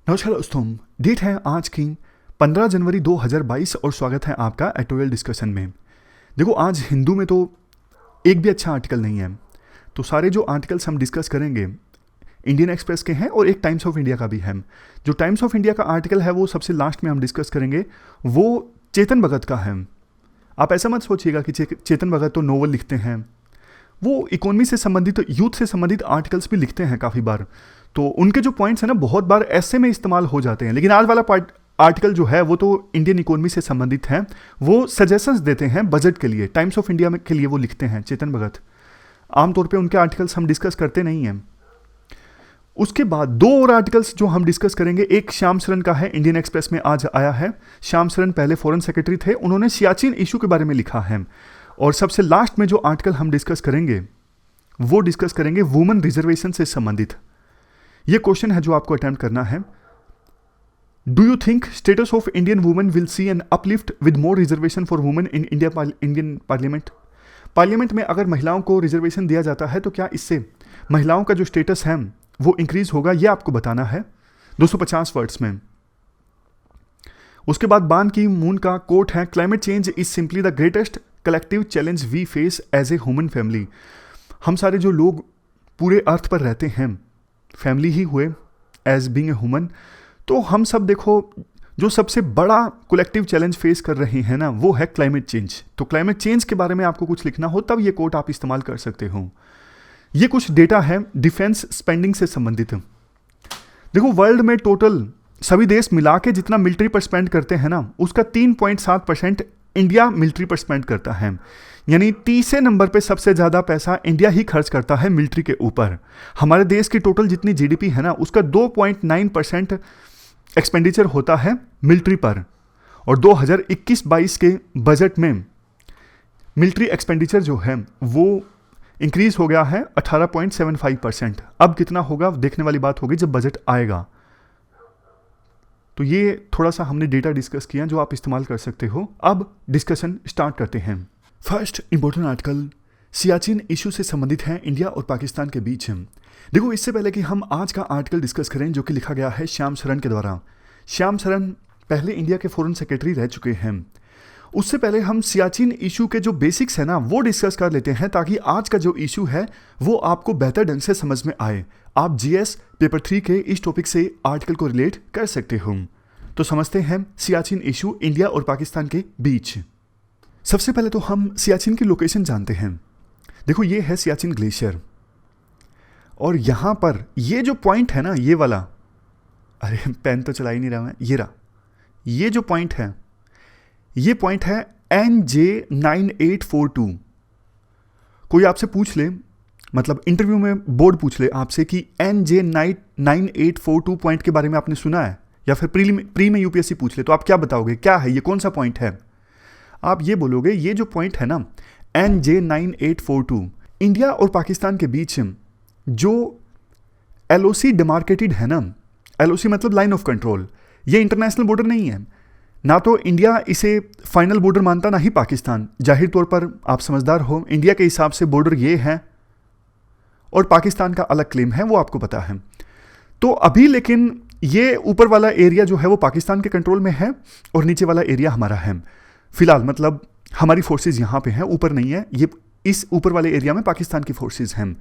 नमस्कार दोस्तों। डेट है आज की 15 जनवरी 2022 और स्वागत है आपका एटोरियल डिस्कशन में। देखो, आज हिंदू में तो एक भी अच्छा आर्टिकल नहीं है, तो सारे जो आर्टिकल्स हम डिस्कस करेंगे इंडियन एक्सप्रेस के हैं और एक टाइम्स ऑफ इंडिया का भी है। जो टाइम्स ऑफ इंडिया का आर्टिकल है वो सबसे लास्ट में हम डिस्कस करेंगे, वो चेतन भगत का है। आप ऐसा मत सोचिएगा कि चेतन भगत तो नोवेल लिखते हैं, वो इकोनॉमी से संबंधित, यूथ से संबंधित आर्टिकल्स भी लिखते हैं काफ़ी बार, तो उनके जो पॉइंट्स हैं ना बहुत बार ऐसे में इस्तेमाल हो जाते हैं। लेकिन आज वाला आर्टिकल जो है वो तो इंडियन इकोनॉमी से संबंधित है, वो सजेशंस देते हैं बजट के लिए। टाइम्स ऑफ इंडिया के लिए वो लिखते हैं चेतन भगत। आमतौर पे उनके आर्टिकल्स हम डिस्कस करते नहीं हैं। उसके बाद दो और आर्टिकल्स जो हम डिस्कस करेंगे, एक श्याम शरण का है, इंडियन एक्सप्रेस में आज आया है। श्याम शरण पहले फॉरेन सेक्रेटरी थे, उन्होंने सियाचिन इशू के बारे में लिखा है। और सबसे लास्ट में जो आर्टिकल हम डिस्कस करेंगे वो डिस्कस करेंगे वुमेन रिजर्वेशन से संबंधित। ये क्वेश्चन है जो आपको अटेम्प्ट करना है। Do you think status of Indian women will see an uplift with more reservation for women in Indian parliament? Parliament में अगर महिलाओं को रिजर्वेशन दिया जाता है तो क्या इससे महिलाओं का जो स्टेटस है वो इंक्रीज होगा? ये आपको बताना है 250 वर्ड्स में। उसके बाद बान की मून का कोट है, climate change is simply the greatest collective challenge we face as a human family. हम सारे जो लोग पूरे अर्थ पर रहते हैं, फैमिली ही हुए एज बीइंग ए ह्यूमन, तो हम सब देखो जो सबसे बड़ा कलेक्टिव चैलेंज फेस कर रहे हैं ना, वो है क्लाइमेट चेंज। तो क्लाइमेट चेंज के बारे में आपको कुछ लिखना हो तब ये कोट आप इस्तेमाल कर सकते हो। ये कुछ डेटा है डिफेंस स्पेंडिंग से संबंधित। देखो, वर्ल्ड में टोटल सभी देश मिला के जितना मिलिट्री पर स्पेंड करते हैं ना, उसका 3.7% इंडिया मिलिट्री पर स्पेंड करता है। यानी तीसरे नंबर पे सबसे ज़्यादा पैसा इंडिया ही खर्च करता है मिलिट्री के ऊपर। हमारे देश की टोटल जितनी जीडीपी है ना, उसका 2.9% एक्सपेंडिचर होता है मिलिट्री पर। और 2021-22 के बजट में मिलिट्री एक्सपेंडिचर जो है वो इंक्रीज हो गया है 18.75%। अब कितना होगा देखने वाली बात होगी जब बजट आएगा। तो ये थोड़ा सा हमने डेटा डिस्कस किया जो आप इस्तेमाल कर सकते हो। अब डिस्कशन स्टार्ट करते हैं। First important article Siachen issue से संबंधित है, इंडिया और पाकिस्तान के बीच। देखो, इससे पहले कि हम आज का आर्टिकल डिस्कस करें जो कि लिखा गया है श्याम शरण के द्वारा। श्याम शरण पहले इंडिया के फॉरेन सेक्रेटरी रह चुके हैं। उससे पहले हम सियाचिन इशू के जो बेसिक्स है ना वो डिस्कस कर लेते हैं, ताकि आज का जो इशू है वो आपको बेहतर ढंग से समझ में आए। आप जीएस पेपर 3 के इस टॉपिक से आर्टिकल को रिलेट कर सकते हो। तो समझते हैं सियाचिन इशू इंडिया और पाकिस्तान के बीच। सबसे पहले तो हम सियाचिन की लोकेशन जानते हैं। देखो, ये है सियाचिन ग्लेशियर, और यहाँ पर ये जो पॉइंट है ना, ये वाला, अरे पेन तो चला ही नहीं रहा मैं, ये रहा, ये जो पॉइंट है, ये पॉइंट है NJ9842। कोई आपसे पूछ ले, मतलब इंटरव्यू में बोर्ड पूछ ले आपसे कि NJ9842 पॉइंट के बारे में आपने सुना है, या फिर प्री में यूपीएससी पूछ ले, तो आप क्या बताओगे, क्या है ये, कौन सा पॉइंट है? आप ये बोलोगे ये जो पॉइंट है ना NJ9842, इंडिया और पाकिस्तान के बीच जो LOC डिमार्केटेड है ना, LOC मतलब लाइन ऑफ कंट्रोल, ये इंटरनेशनल बॉर्डर नहीं है। ना तो इंडिया इसे फाइनल बॉर्डर मानता, ना ही पाकिस्तान। जाहिर तौर पर आप समझदार हो, इंडिया के हिसाब से बॉर्डर ये है और पाकिस्तान का अलग क्लेम है, वो आपको पता है। तो अभी लेकिन ये ऊपर वाला एरिया जो है वो पाकिस्तान के कंट्रोल में है और नीचे वाला एरिया हमारा है फिलहाल। मतलब हमारी फोर्सेस यहाँ पे हैं, ऊपर नहीं है। ये इस ऊपर वाले एरिया में पाकिस्तान की फोर्सेस हैं।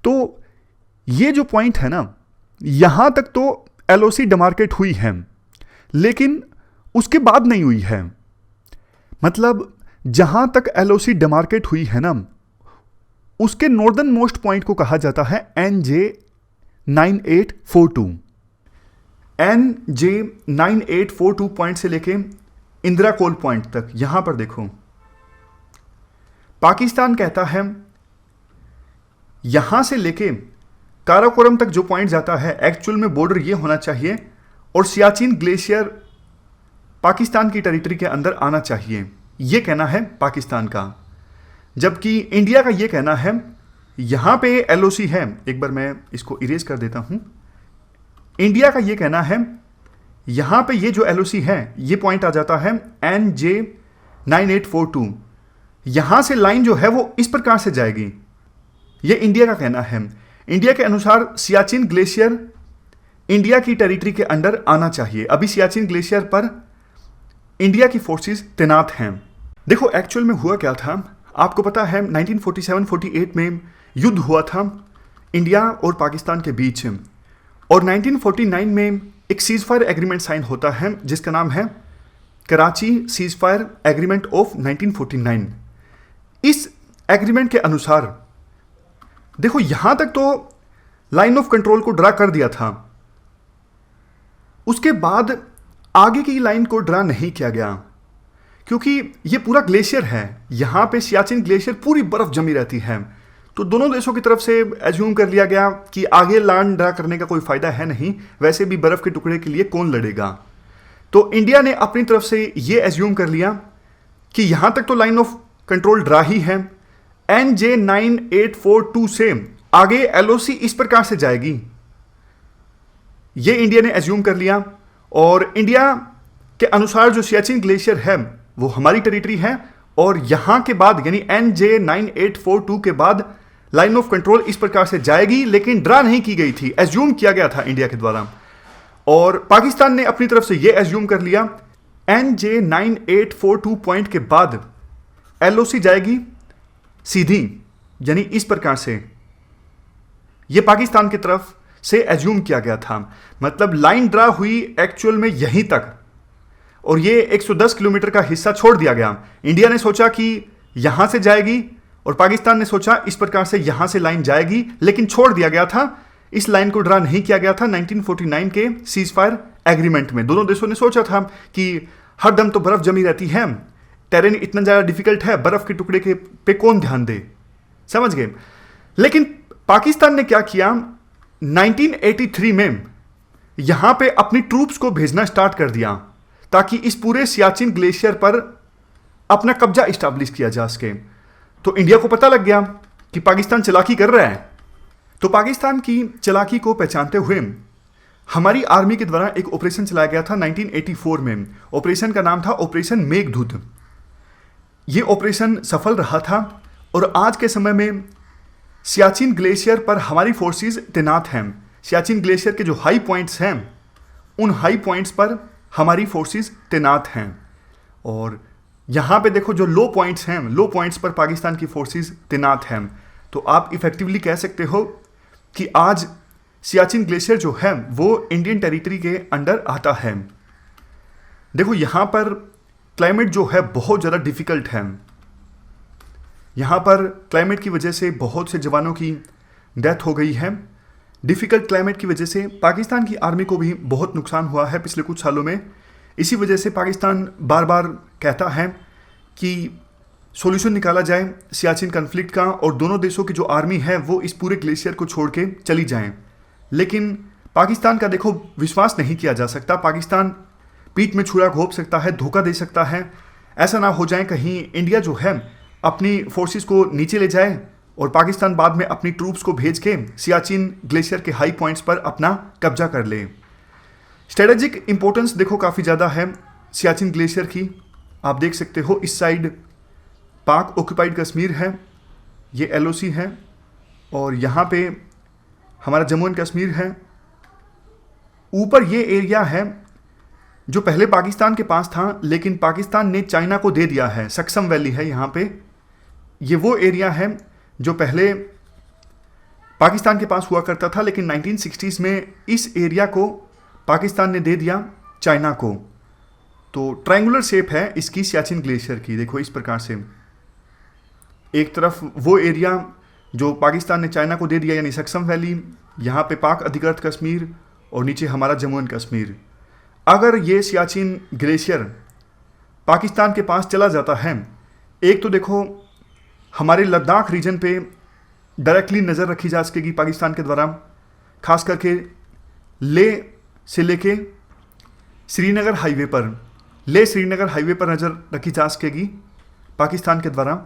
तो ये जो पॉइंट है ना, यहां तक तो LOC डिमार्केट हुई है, लेकिन उसके बाद नहीं हुई है। मतलब जहां तक LOC डिमार्केट हुई है ना, उसके नॉर्दर्न मोस्ट पॉइंट को कहा जाता है NJ9842। NJ9842 पॉइंट से लेके इंदिरा कोल पॉइंट तक, यहां पर देखो, पाकिस्तान कहता है यहां से लेके काराकोरम तक जो पॉइंट जाता है, एक्चुअल में बॉर्डर ये होना चाहिए और सियाचिन ग्लेशियर पाकिस्तान की टेरिटरी के अंदर आना चाहिए, ये कहना है पाकिस्तान का। जबकि इंडिया का ये कहना है यहां पे LOC है। एक बार मैं इसको इरेज कर देता हूं। इंडिया का ये कहना है यहां पे ये जो LOC है, ये पॉइंट आ जाता है NJ9842। यहां से लाइन जो है वो इस प्रकार से जाएगी, ये इंडिया का कहना है। इंडिया के अनुसार सियाचिन ग्लेशियर इंडिया की टेरिटरी के अंडर आना चाहिए। अभी सियाचिन ग्लेशियर पर इंडिया की फोर्सेस तैनात हैं। देखो एक्चुअल में हुआ क्या था, आपको पता है 1947-48 में युद्ध हुआ था इंडिया और पाकिस्तान के बीच, और 1949 में एक सीज फायर एग्रीमेंट साइन होता है जिसका नाम है Karachi cease fire agreement of 1949। इस एग्रीमेंट के अनुसार देखो यहां तक तो लाइन ऑफ कंट्रोल को ड्रा कर दिया था, उसके बाद आगे की लाइन को ड्रा नहीं किया गया क्योंकि ये पूरा ग्लेशियर है। यहां पे सियाचिन ग्लेशियर पूरी बर्फ जमी रहती है, तो दोनों देशों की तरफ से एज्यूम कर लिया गया कि आगे लाइन ड्रा करने का कोई फायदा है नहीं, वैसे भी बर्फ के टुकड़े के लिए कौन लड़ेगा। तो इंडिया ने अपनी तरफ से ये एज्यूम कर लिया कि यहां तक तो लाइन ऑफ कंट्रोल ड्रा ही है, NJ 9842 से आगे LOC इस प्रकार से जाएगी, ये इंडिया ने एज्यूम कर लिया। और इंडिया के अनुसार जो सियाचिन ग्लेशियर है वो हमारी टेरिटरी है, और यहां के बाद यानी NJ 9842 के बाद लाइन ऑफ कंट्रोल इस प्रकार से जाएगी, लेकिन ड्रा नहीं की गई थी, एज्यूम किया गया था इंडिया के द्वारा। और पाकिस्तान ने अपनी तरफ से यह एज्यूम कर लिया NJ 9842 पॉइंट के बाद LOC जाएगी सीधी, यानी इस प्रकार से यह पाकिस्तान की तरफ से एज्यूम किया गया था। मतलब लाइन ड्रा हुई एक्चुअल में यहीं तक, और ये 110 किलोमीटर का हिस्सा छोड़ दिया गया। इंडिया ने सोचा कि यहां से जाएगी और पाकिस्तान ने सोचा इस प्रकार से यहां से लाइन जाएगी, लेकिन छोड़ दिया गया था, इस लाइन को ड्रा नहीं किया गया था 1949 के सीज फायर एग्रीमेंट में। दोनों देशों ने सोचा था कि हर दम तो बर्फ जमी रहती है, टेरेन इतना ज़्यादा डिफिकल्ट है, बर्फ के टुकड़े के पे कौन ध्यान दे, समझ गए। लेकिन पाकिस्तान ने क्या किया, 1983 में यहां पे अपनी ट्रूप्स को भेजना स्टार्ट कर दिया ताकि इस पूरे सियाचिन ग्लेशियर पर अपना कब्जा इस्टेब्लिश किया जा सके। तो इंडिया को पता लग गया कि पाकिस्तान चालाकी कर रहा है, तो पाकिस्तान की चालाकी को पहचानते हुए हमारी आर्मी के द्वारा एक ऑपरेशन चलाया गया था 1984 में। ऑपरेशन का नाम था ऑपरेशन मेघदूत। ये ऑपरेशन सफल रहा था, और आज के समय में सियाचिन ग्लेशियर पर हमारी फोर्सेस तैनात हैं। सियाचिन ग्लेशियर के जो हाई पॉइंट्स हैं, उन हाई पॉइंट्स पर हमारी फोर्सेस तैनात हैं, और यहाँ पे देखो जो लो पॉइंट्स हैं, लो पॉइंट्स पर पाकिस्तान की फोर्सेस तैनात हैं। तो आप इफेक्टिवली कह सकते हो कि आज सियाचिन ग्लेशियर जो है वो इंडियन टेरिटरी के अंडर आता है। देखो यहाँ पर क्लाइमेट जो है बहुत ज़्यादा डिफिकल्ट है, यहाँ पर क्लाइमेट की वजह से बहुत से जवानों की डेथ हो गई है। डिफ़िकल्ट क्लाइमेट की वजह से पाकिस्तान की आर्मी को भी बहुत नुकसान हुआ है पिछले कुछ सालों में। इसी वजह से पाकिस्तान बार बार कहता है कि सॉल्यूशन निकाला जाए सियाचिन कन्फ्लिक्ट का, और दोनों देशों की जो आर्मी है वो इस पूरे ग्लेशियर को छोड़ के चली जाएं। लेकिन पाकिस्तान का देखो विश्वास नहीं किया जा सकता। पाकिस्तान पीठ में छुरा घोंप सकता है, धोखा दे सकता है। ऐसा ना हो जाए कहीं इंडिया जो है अपनी फोर्सेस को नीचे ले जाए और पाकिस्तान बाद में अपनी ट्रूप्स को भेज के सियाचिन ग्लेशियर के हाई पॉइंट्स पर अपना कब्जा कर ले। स्ट्रेटेजिक इंपॉर्टेंस देखो काफ़ी ज़्यादा है सियाचिन ग्लेशियर की। आप देख सकते हो इस साइड पाक ऑक्यूपाइड कश्मीर है, ये LOC है, और यहाँ पे हमारा जम्मू एंड कश्मीर है। ऊपर ये एरिया है जो पहले पाकिस्तान के पास था, लेकिन पाकिस्तान ने चाइना को दे दिया है। सक्सम वैली है यहाँ पे, ये वो एरिया है जो पहले पाकिस्तान के पास हुआ करता था, लेकिन 1960s में इस एरिया को पाकिस्तान ने दे दिया चाइना को। तो ट्रायंगुलर शेप है इसकी सियाचिन ग्लेशियर की, देखो इस प्रकार से। एक तरफ वो एरिया जो पाकिस्तान ने चाइना को दे दिया यानी सक्सम वैली, यहाँ पे पाक अधिकृत कश्मीर, और नीचे हमारा जम्मू एंड कश्मीर। अगर ये सियाचिन ग्लेशियर पाकिस्तान के पास चला जाता है, एक तो देखो हमारे लद्दाख रीजन पे डायरेक्टली नज़र रखी जा सकेगी पाकिस्तान के द्वारा, खास करके ले से लेके श्रीनगर हाईवे पर, ले श्रीनगर हाईवे पर नज़र रखी जा सकेगी पाकिस्तान के द्वारा,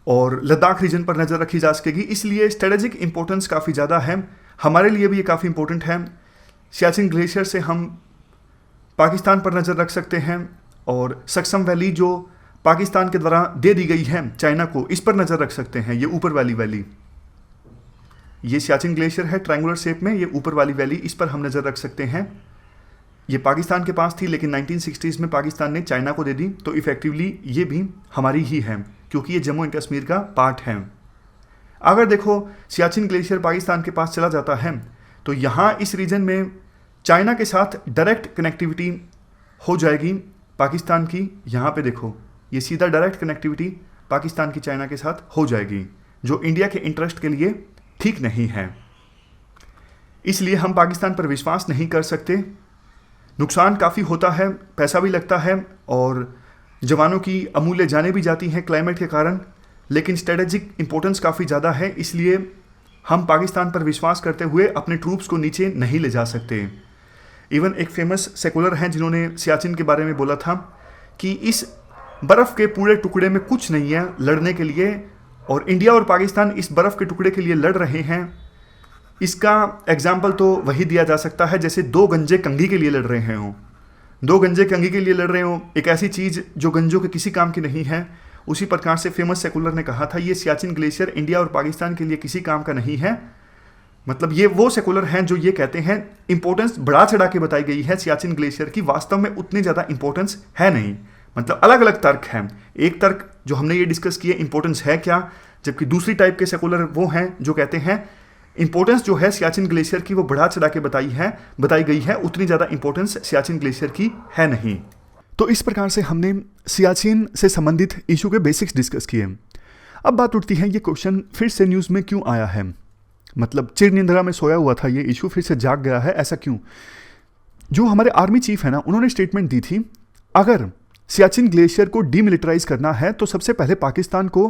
और लद्दाख रीजन पर नज़र रखी जा सकेगी। इसलिए स्ट्रेटेजिक इंपॉर्टेंस काफ़ी ज़्यादा है, हमारे लिए भी ये काफ़ी इंपॉर्टेंट है। सियाचिन ग्लेशियर से हम पाकिस्तान पर नज़र रख सकते हैं, और सक्सम वैली जो पाकिस्तान के द्वारा दे दी गई है चाइना को, इस पर नज़र रख सकते हैं। ये ऊपर वाली वैली, ये सियाचिन ग्लेशियर है ट्रायंगुलर शेप में, ये ऊपर वाली वैली, इस पर हम नज़र रख सकते हैं। ये पाकिस्तान के पास थी, लेकिन 1960s में पाकिस्तान ने चाइना को दे दी, तो इफेक्टिवली ये भी हमारी ही है क्योंकि ये जम्मू एंड कश्मीर का पार्ट है। अगर देखो सियाचिन ग्लेशियर पाकिस्तान के पास चला जाता है तो यहाँ इस रीजन में चाइना के साथ डायरेक्ट कनेक्टिविटी हो जाएगी पाकिस्तान की। यहाँ पे देखो ये सीधा डायरेक्ट कनेक्टिविटी पाकिस्तान की चाइना के साथ हो जाएगी, जो इंडिया के इंटरेस्ट के लिए ठीक नहीं है। इसलिए हम पाकिस्तान पर विश्वास नहीं कर सकते। नुकसान काफ़ी होता है, पैसा भी लगता है और जवानों की अमूल्य जानें भी जाती हैं क्लाइमेट के कारण, लेकिन स्ट्रेटेजिक इंपॉर्टेंस काफ़ी ज़्यादा है, इसलिए हम पाकिस्तान पर विश्वास करते हुए अपने ट्रूप्स को नीचे नहीं ले जा सकते। इवन एक फेमस सेकुलर हैं जिन्होंने सियाचिन के बारे में बोला था कि इस बर्फ़ के पूरे टुकड़े में कुछ नहीं है लड़ने के लिए, और इंडिया और पाकिस्तान इस बर्फ़ के टुकड़े के लिए लड़ रहे हैं। इसका एग्जाम्पल तो वही दिया जा सकता है जैसे दो गंजे कंघी के लिए लड़ रहे हों। दो गंजे कंघी के लिए लड़ रहे हों, एक ऐसी चीज़ जो गंजों के किसी काम की नहीं है। उसी प्रकार से फेमस सेकुलर ने कहा था ये सियाचिन ग्लेशियर इंडिया और पाकिस्तान के लिए किसी काम का नहीं है। मतलब ये वो सेकुलर हैं जो ये कहते हैं इंपॉर्टेंस बढ़ा चढ़ा के बताई गई है सियाचिन ग्लेशियर की, वास्तव में उतनी ज़्यादा इंपॉर्टेंस है नहीं। मतलब अलग अलग तर्क हैं। एक तर्क जो हमने ये डिस्कस किए इंपॉर्टेंस है क्या, जबकि दूसरी टाइप के सेकुलर वो हैं जो कहते हैं इंपॉर्टेंस जो है सियाचिन ग्लेशियर की वो बढ़ा चढ़ा के बताई गई है, उतनी ज़्यादा इंपॉर्टेंस सियाचिन ग्लेशियर की है नहीं। तो इस प्रकार से हमने सियाचिन से संबंधित इशू के बेसिक्स डिस्कस किए। अब बात उठती है ये क्वेश्चन फिर से न्यूज़ में क्यों आया है, मतलब चिर निंद्रा में सोया हुआ था ये इशू, फिर से जाग गया है, ऐसा क्यों? जो हमारे आर्मी चीफ है ना, उन्होंने स्टेटमेंट दी थी अगर सियाचिन ग्लेशियर को डीमिलिटराइज करना है तो सबसे पहले पाकिस्तान को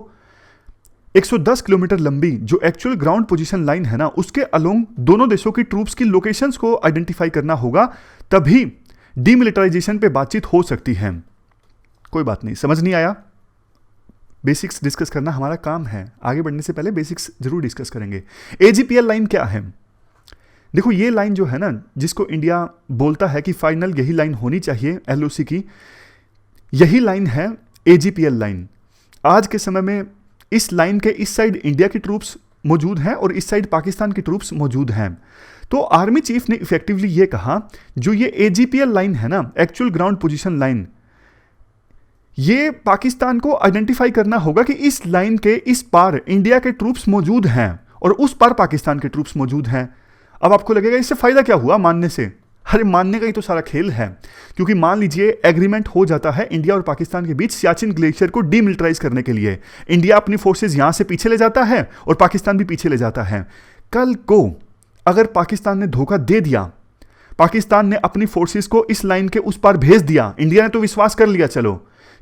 110 किलोमीटर लंबी जो एक्चुअल ग्राउंड पोजीशन लाइन है ना, उसके अलोंग दोनों देशों की ट्रूप्स की लोकेशंस को आइडेंटिफाई करना होगा, तभी डीमिलिटराइजेशन पे बातचीत हो सकती है। कोई बात नहीं, समझ नहीं आया, बेसिक्स डिस्कस करना हमारा काम है, आगे बढ़ने से पहले बेसिक्स जरूर डिस्कस करेंगे। एजीपीएल लाइन क्या है? देखो ये लाइन जो है ना, जिसको इंडिया बोलता है कि फाइनल यही लाइन होनी चाहिए एलओसी की, यही लाइन है एजीपीएल लाइन। आज के समय में इस लाइन के इस साइड इंडिया की ट्रूप्स मौजूद हैं और इस साइड पाकिस्तान की ट्रूप्स मौजूद हैं। तो आर्मी चीफ ने इफेक्टिवली ये कहा जो ये एजीपीएल लाइन है ना, एक्चुअल ग्राउंड पोजीशन लाइन, ये पाकिस्तान को आइडेंटिफाई करना होगा कि इस लाइन के इस पार इंडिया के ट्रूप्स मौजूद हैं और उस पार पाकिस्तान के ट्रूप्स मौजूद हैं। अब आपको लगेगा इससे फायदा क्या हुआ मानने से? अरे मानने का ही तो सारा खेल है, क्योंकि मान लीजिए एग्रीमेंट हो जाता है इंडिया और पाकिस्तान के बीच सियाचिन ग्लेशियर को डीमिलिटराइज करने के लिए, इंडिया अपनी फोर्सेज यहां से पीछे ले जाता है और पाकिस्तान भी पीछे ले जाता है। कल को अगर पाकिस्तान ने धोखा दे दिया, पाकिस्तान ने अपनी फोर्सेस को इस लाइन के उस पार भेज दिया, इंडिया ने तो विश्वास कर लिया चलो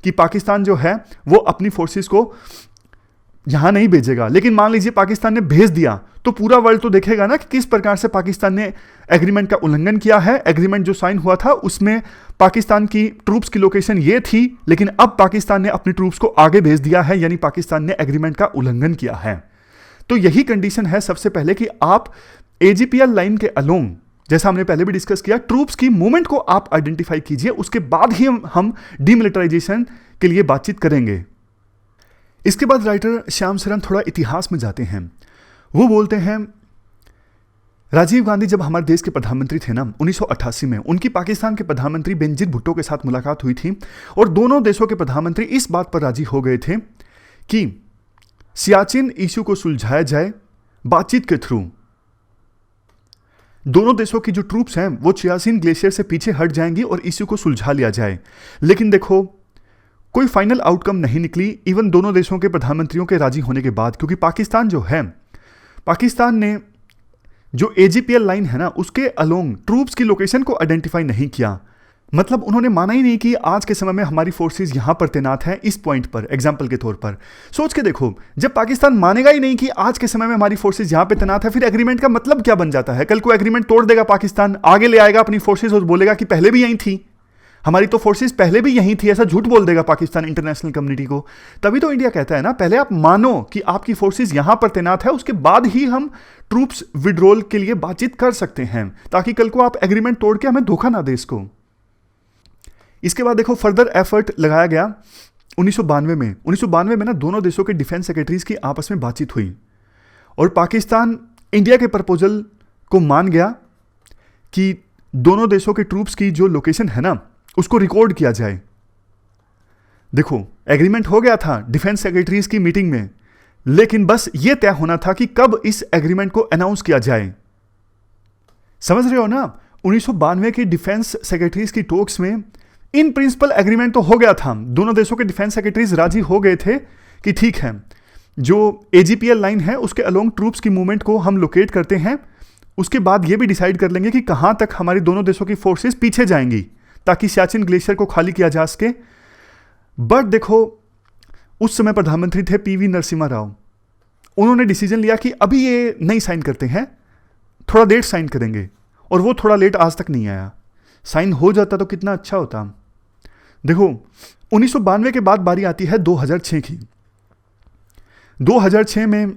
कि पाकिस्तान जो है वो अपनी फोर्सेस को यहां नहीं भेजेगा, लेकिन मान लीजिए पाकिस्तान ने भेज दिया तो पूरा वर्ल्ड तो देखेगा ना कि किस प्रकार से पाकिस्तान ने एग्रीमेंट का उल्लंघन किया है। एग्रीमेंट जो साइन हुआ था उसमें पाकिस्तान की ट्रूप्स की लोकेशन ये थी, लेकिन अब पाकिस्तान ने अपनी ट्रूप्स को आगे भेज दिया है, यानी पाकिस्तान ने एग्रीमेंट का उल्लंघन किया है। तो यही कंडीशन है सबसे पहले कि आप एजीपीएल लाइन के अलोंग, जैसा हमने पहले भी डिस्कस किया, ट्रूप्स की मूवमेंट को आप आइडेंटिफाई कीजिए, उसके बाद ही हम डीमिलिटराइजेशन के लिए बातचीत करेंगे। इसके बाद राइटर श्याम शरण थोड़ा इतिहास में जाते हैं। वो बोलते हैं राजीव गांधी जब हमारे देश के प्रधानमंत्री थे ना 1988 में, उनकी पाकिस्तान के प्रधानमंत्री बेनजीर भुट्टो के साथ मुलाकात हुई थी और दोनों देशों के प्रधानमंत्री इस बात पर राजी हो गए थे कि सियाचिन इश्यू को सुलझाया जाए बातचीत के थ्रू। दोनों देशों की जो ट्रूप्स हैं वो सियाचिन ग्लेशियर से पीछे हट जाएंगी और इश्यू को सुलझा लिया जाए। लेकिन देखो कोई फाइनल आउटकम नहीं निकली, इवन दोनों देशों के प्रधानमंत्रियों के राजी होने के बाद, क्योंकि पाकिस्तान जो है, पाकिस्तान ने जो एजीपीएल लाइन है ना उसके अलोंग ट्रूप्स की लोकेशन को आइडेंटिफाई नहीं किया। मतलब उन्होंने माना ही नहीं कि आज के समय में हमारी फोर्सेस यहां पर तैनात हैं इस पॉइंट पर। एग्जांपल के तौर पर सोच के देखो, जब पाकिस्तान मानेगा ही नहीं कि आज के समय में हमारी फोर्सेस यहां पर तैनात है, फिर एग्रीमेंट का मतलब क्या बन जाता है? कल को एग्रीमेंट तोड़ देगा पाकिस्तान, आगे ले आएगा अपनी फोर्सेस और बोलेगा कि पहले भी यहीं थी, हमारी तो फोर्सेस पहले भी यहीं थी, ऐसा झूठ बोल देगा पाकिस्तान इंटरनेशनल कम्युनिटी को। तभी तो इंडिया कहता है ना, पहले आप मानो कि आपकी फोर्सेस यहां पर तैनात है, उसके बाद ही हम ट्रूप्स विड्रॉल के लिए बातचीत कर सकते हैं, ताकि कल को आप एग्रीमेंट तोड़ के हमें धोखा ना दे इसको। इसके बाद देखो फर्दर एफर्ट लगाया गया 1992 में ना दोनों देशों के डिफेंस सेक्रेटरीज की आपस में बातचीत हुई और पाकिस्तान इंडिया के प्रपोजल को मान गया कि दोनों देशों के ट्रूप्स की जो लोकेशन है ना उसको रिकॉर्ड किया जाए। देखो, एग्रीमेंट हो गया था डिफेंस सेक्रेटरीज की मीटिंग में, लेकिन बस यह तय होना था कि कब इस एग्रीमेंट को अनाउंस किया जाए। समझ रहे हो ना, 1992 की डिफेंस सेक्रेटरीज की टॉक्स में इन प्रिंसिपल एग्रीमेंट तो हो गया था, दोनों देशों के डिफेंस सेक्रेटरीज राजी हो गए थे कि ठीक है, जो एजीपीएल लाइन है उसके अलोंग ट्रूप्स की मूवमेंट को हम लोकेट करते हैं। उसके बाद ये भी डिसाइड कर लेंगे कि कहां तक हमारी दोनों देशों की फोर्सेस पीछे जाएंगी ताकि सियाचिन ग्लेशियर को खाली किया जा सके। बट देखो, उस समय प्रधानमंत्री थे पीवी नरसिम्हा राव। उन्होंने डिसीजन लिया कि अभी ये नहीं साइन करते हैं, थोड़ा लेट साइन करेंगे, और वो थोड़ा लेट आज तक नहीं आया। साइन हो जाता तो कितना अच्छा होता। देखो, 1992 के बाद बारी आती है 2006 की। 2006 में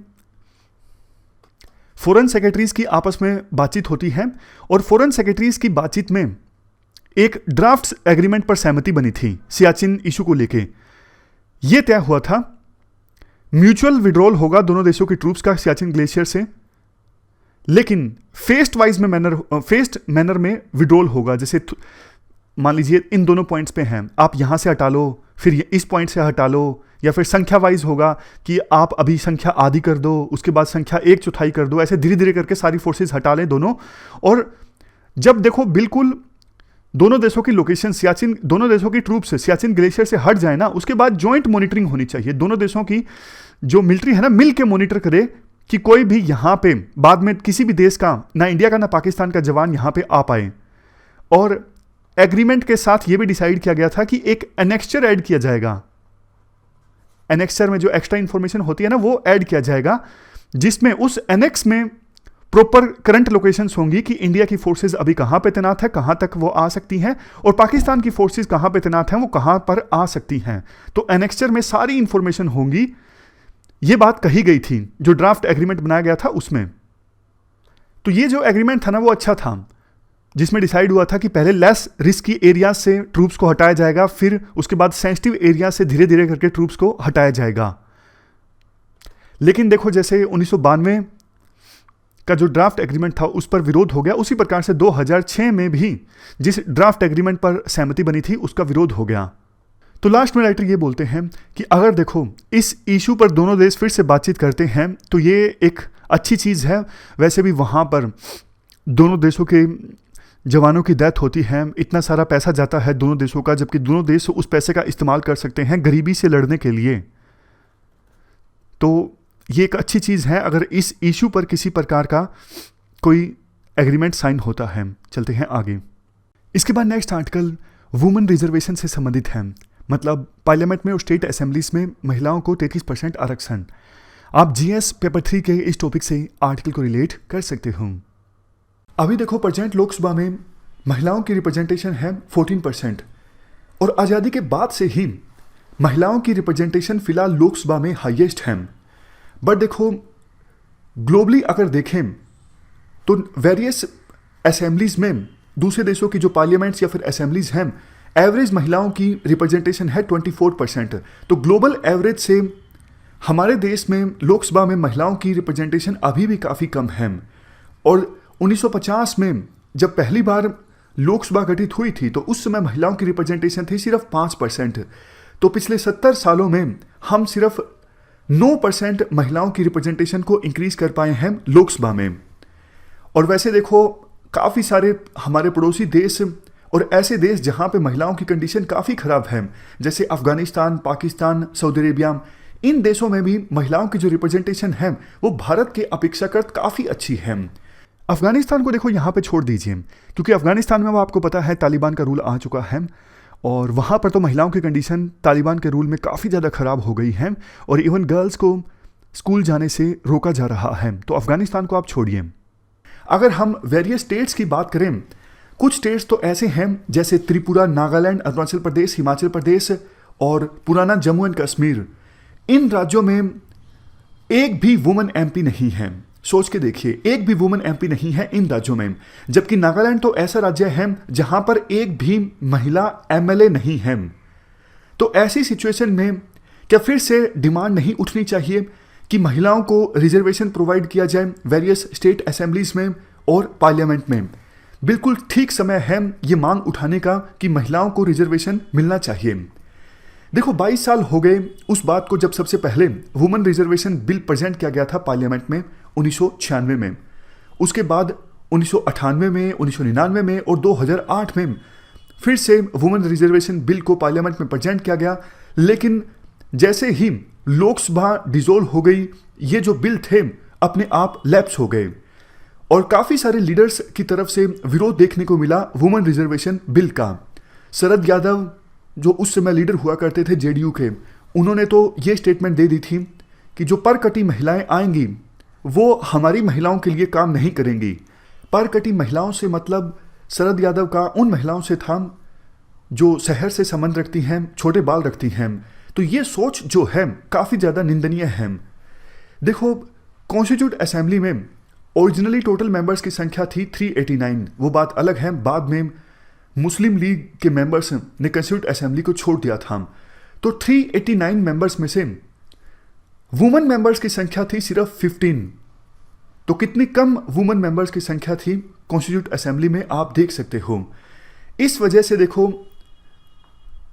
फॉरेन सेक्रेटरीज की आपस में बातचीत होती है और फॉरेन सेक्रेटरीज की बातचीत में एक ड्राफ्ट एग्रीमेंट पर सहमति बनी थी सियाचिन इशू को लेके। यह तय हुआ था म्यूचुअल विड्रॉल होगा दोनों देशों की ट्रूप्स का सियाचिन ग्लेशियर से, लेकिन फेस्ड मैनर में विड्रॉल होगा। जैसे मान लीजिए इन दोनों पॉइंट्स पे हैं, आप यहां से हटा लो, फिर इस पॉइंट से हटा लो, या फिर संख्या वाइज होगा कि आप अभी संख्या आधी कर दो, उसके बाद संख्या 1/4 कर दो, ऐसे धीरे धीरे करके सारी फोर्सेस हटा लें दोनों। और जब देखो बिल्कुल दोनों देशों की लोकेशन दोनों देशों की ट्रूप्स सियाचिन ग्लेशियर से हट जाए ना, उसके बाद ज्वाइंट मॉनिटरिंग होनी चाहिए। दोनों देशों की जो मिलिट्री है ना मिल के मॉनिटर करे कि कोई भी यहां पे बाद में किसी भी देश का, ना इंडिया का ना पाकिस्तान का जवान यहां पे आ पाए। और एग्रीमेंट के साथ यह भी डिसाइड किया गया था कि एक एनेक्स्चर ऐड किया जाएगा। एनेक्स्चर में जो एक्स्ट्रा इंफॉर्मेशन होती है ना वो ऐड किया जाएगा, जिसमें उस एनेक्स में प्रॉपर करंट लोकेशंस होंगी कि इंडिया की फोर्सेस अभी कहां पे तैनात है, कहां तक वो आ सकती हैं, और पाकिस्तान की फोर्सेस कहां पे तैनात हैं, वो कहां पर आ सकती हैं। तो एनेक्स्चर में सारी इंफॉर्मेशन होंगी। ये बात कही गई थी जो ड्राफ्ट एग्रीमेंट बनाया गया था उसमें। तो ये जो एग्रीमेंट था ना वो अच्छा था, जिसमें डिसाइड हुआ था कि पहले लेस रिस्की एरिया से ट्रूप्स को हटाया जाएगा, फिर उसके बाद सेंसिटिव एरिया से धीरे धीरे करके ट्रूप्स को हटाया जाएगा। लेकिन देखो, जैसे 1992 का जो ड्राफ्ट एग्रीमेंट था उस पर विरोध हो गया, उसी प्रकार से 2006 में भी जिस ड्राफ्ट एग्रीमेंट पर सहमति बनी थी उसका विरोध हो गया। तो लास्ट में राइटर ये बोलते हैं कि अगर देखो इस इशू पर दोनों देश फिर से बातचीत करते हैं तो ये एक अच्छी चीज़ है। वैसे भी वहाँ पर दोनों देशों के जवानों की डेथ होती है, इतना सारा पैसा जाता है दोनों देशों का, जबकि दोनों देश उस पैसे का इस्तेमाल कर सकते हैं गरीबी से लड़ने के लिए। तो ये एक अच्छी चीज़ है अगर इस इशू पर किसी प्रकार का कोई एग्रीमेंट साइन होता है। चलते हैं आगे। इसके बाद नेक्स्ट आर्टिकल वुमेन रिजर्वेशन से संबंधित है, मतलब पार्लियामेंट में और स्टेट असेंबलीज में महिलाओं को 33% आरक्षण। आप जीएस पेपर 3 के इस टॉपिक से आर्टिकल को रिलेट कर सकते हो। अभी देखो, प्रेजेंट लोकसभा में महिलाओं की रिप्रेजेंटेशन है 14%, और आज़ादी के बाद से ही महिलाओं की रिप्रेजेंटेशन फिलहाल लोकसभा में हाईएस्ट है। बट देखो, ग्लोबली अगर देखें तो वेरियस असेंबलीज में दूसरे देशों की जो पार्लियामेंट्स या फिर असेंबलीज हैं, एवरेज महिलाओं की रिप्रेजेंटेशन है 24%। तो ग्लोबल एवरेज से हमारे देश में लोकसभा में महिलाओं की रिप्रेजेंटेशन अभी भी काफ़ी कम है। और 1950 में जब पहली बार लोकसभा गठित हुई थी तो उस समय महिलाओं की रिप्रेजेंटेशन थी सिर्फ 5%। तो पिछले 70 सालों में हम सिर्फ 9% महिलाओं की रिप्रेजेंटेशन को इंक्रीज कर पाए हैं लोकसभा में। और वैसे देखो, काफ़ी सारे हमारे पड़ोसी देश और ऐसे देश जहां पे महिलाओं की कंडीशन काफ़ी ख़राब है, जैसे अफगानिस्तान, पाकिस्तान, सऊदी अरेबिया, इन देशों में भी महिलाओं की जो रिप्रेजेंटेशन है वो भारत के अपेक्षाकृत काफ़ी अच्छी है। अफगानिस्तान को देखो यहाँ पे छोड़ दीजिए, क्योंकि अफगानिस्तान में वो आपको पता है तालिबान का रूल आ चुका है, और वहाँ पर तो महिलाओं की कंडीशन तालिबान के रूल में काफ़ी ज़्यादा ख़राब हो गई है, और इवन गर्ल्स को स्कूल जाने से रोका जा रहा है। तो अफगानिस्तान को आप छोड़िए। अगर हम वेरियस स्टेट्स की बात करें, कुछ स्टेट्स तो ऐसे हैं जैसे त्रिपुरा, नागालैंड, अरुणाचल प्रदेश, हिमाचल प्रदेश और पुराना जम्मू एंड कश्मीर। इन राज्यों में एक भी वुमेन एमपी नहीं है। सोच के देखिए, एक भी वुमेन एमपी नहीं है इन राज्यों में। जबकि नागालैंड तो ऐसा राज्य है जहां पर एक भी महिला एमएलए नहीं है। तो ऐसी सिचुएशन में क्या फिर से डिमांड नहीं उठनी चाहिए कि महिलाओं को रिजर्वेशन प्रोवाइड किया जाए वेरियस स्टेट असेंबलीज में और पार्लियामेंट में। बिल्कुल ठीक समय है ये मांग उठाने का कि महिलाओं को रिजर्वेशन मिलना चाहिए। देखो 22 साल हो गए उस बात को जब सबसे पहले वुमेन रिजर्वेशन बिल प्रेजेंट किया गया था पार्लियामेंट में 1996 में। उसके बाद 1998 में, 1999 में और 2008 में फिर से वुमेन रिजर्वेशन बिल को पार्लियामेंट में प्रेजेंट किया गया। लेकिन जैसे ही लोकसभा डिसॉल्व हो गई, ये जो बिल थे अपने आप लैप्स हो गए और काफ़ी सारे लीडर्स की तरफ से विरोध देखने को मिला वुमेन रिजर्वेशन बिल का। शरद यादव जो उस समय लीडर हुआ करते थे जेडीयू के, उन्होंने तो ये स्टेटमेंट दे दी थी कि जो परकटी महिलाएं आएंगी वो हमारी महिलाओं के लिए काम नहीं करेंगी। परकटी महिलाओं से मतलब शरद यादव का उन महिलाओं से था जो शहर से संबंध रखती हैं, छोटे बाल रखती हैं। तो ये सोच जो है काफ़ी ज़्यादा निंदनीय है। देखो कॉन्स्टिट्यूट असेंबली में ओरिजिनली टोटल मेंबर्स की संख्या थी 389, वो बात अलग है, बाद में मुस्लिम लीग के मेंबर्स ने कॉन्स्टिट्यूट असेंबली को छोड़ दिया था। तो 389 मेंबर्स में से वुमेन मेंबर्स की संख्या थी सिर्फ 15। तो कितनी कम वुमेन मेंबर्स की संख्या थी कॉन्स्टिट्यूट असेंबली में, आप देख सकते हो। इस वजह से देखो